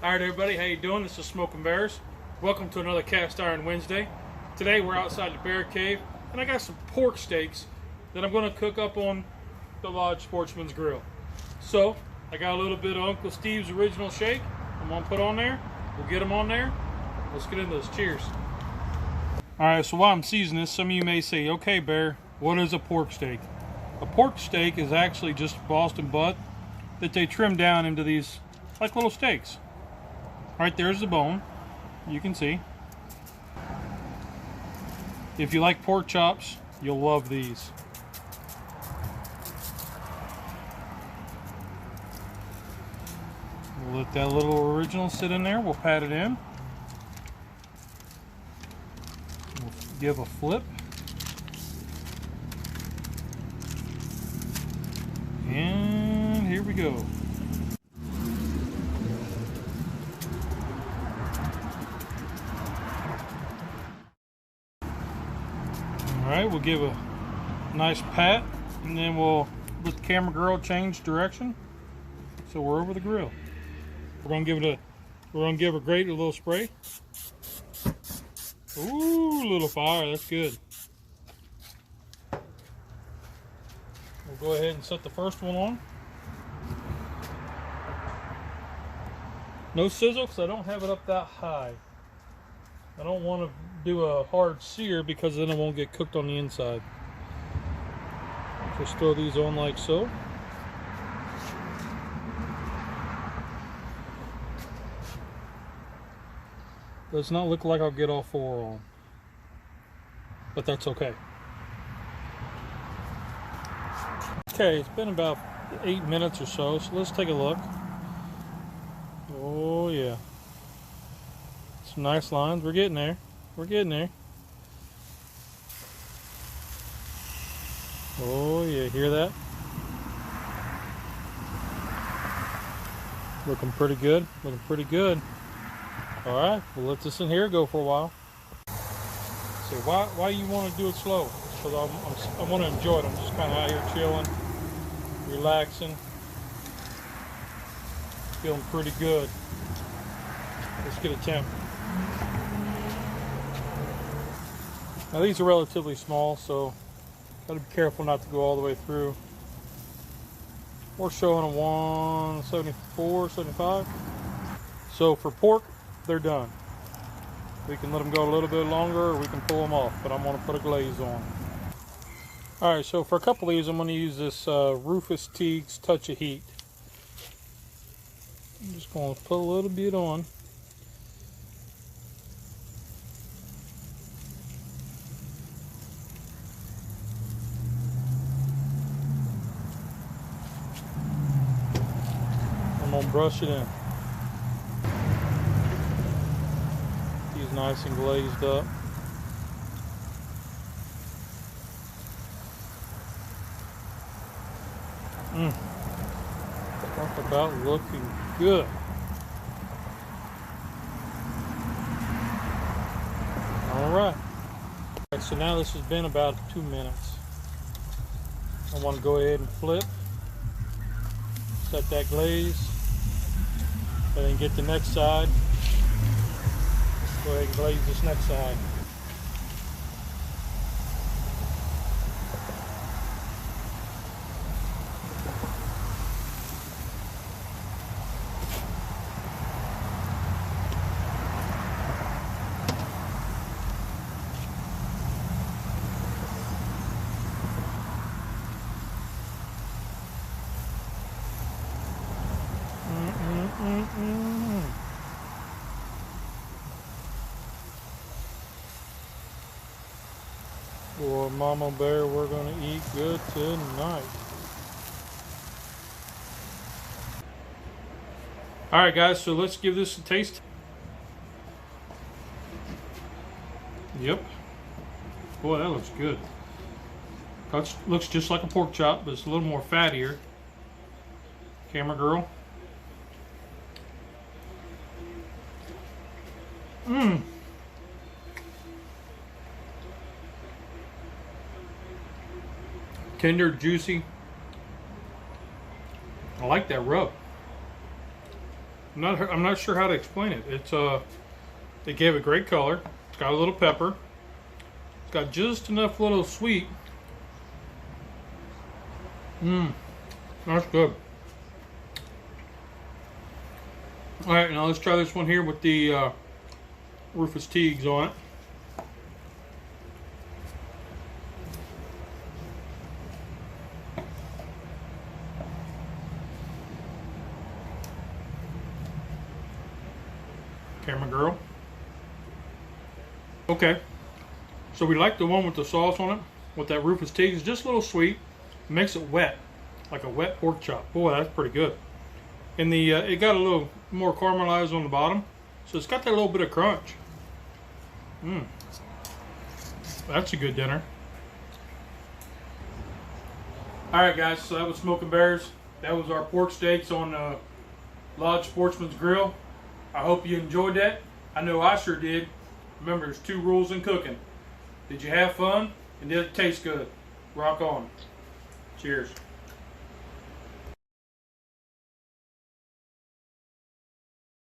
Alright everybody, how you doing? This is Smoking Bears. Welcome to another Cast Iron Wednesday. Today we're outside the bear cave and I got some pork steaks that I'm going to cook up on the Lodge Sportsman's grill. So, I got a little bit of Uncle Steve's original shake I'm going to put on there. We'll get them on there. Let's get into this. Cheers. Alright, so while I'm seasoning this, some of you may say, okay Bear, what is a pork steak? A pork steak is actually just Boston butt that they trim down into these like little steaks. Right there's the bone, you can see. If you like pork chops, you'll love these. We'll let that little original sit in there. We'll pat it in. We'll give a flip. And here we go. Alright, we'll give a nice pat and then we'll let the camera girl change direction. So we're over the grill. We're gonna give a great little spray. Ooh, little fire, that's good. We'll go ahead and set the first one on. No sizzle because I don't have it up that high. I don't want to do a hard sear because then it won't get cooked on the inside. Just throw these on like so. Does not look like I'll get all four on, but that's okay. Okay, it's been about 8 minutes or so, so let's take a look. Oh yeah. Some nice lines. We're getting there. We're getting there. Oh yeah, hear that? Looking pretty good. Looking pretty good. Alright, we'll let this in here go for a while. So why you want to do it slow? Because I want to enjoy it. I'm just kind of out here chilling, relaxing, feeling pretty good. Let's get a temp. Now these are relatively small, so gotta be careful not to go all the way through. We're showing a 174, 75. So for pork, they're done. We can let them go a little bit longer or we can pull them off, but I'm gonna put a glaze on. Alright, so for a couple of these I'm gonna use this Rufus Teague's Touch of Heat. I'm just gonna put a little bit on. I'm gonna brush it in. These nice and glazed up. Talk about looking good. Alright. So now this has been about 2 minutes. I want to go ahead and flip. Set that glaze. And then get the next side. Go ahead and glaze this next side. Boy, Mama Bear, we're gonna eat good tonight. Alright guys, so let's give this a taste. Yep. Boy, that looks good. Looks just like a pork chop, but it's a little more fattier. Camera girl. Tender, juicy. I like that rub. I'm not sure how to explain it. They gave it great color. It's got a little pepper. It's got just enough little sweet. That's good. All right, now let's try this one here with the Rufus Teagues on it. Camera girl. Okay, so we like the one with the sauce on it, with that Rufus Teague. It's just a little sweet. It makes it wet, like a wet pork chop. Boy, that's pretty good. And the it got a little more caramelized on the bottom, so it's got that little bit of crunch. That's a good dinner. All right, guys, so that was Smoking Bears. That was our pork steaks on Lodge Sportsman's Grill. I hope you enjoyed that. I know I sure did. Remember, there's 2 rules in cooking. Did you have fun? And did it taste good? Rock on. Cheers.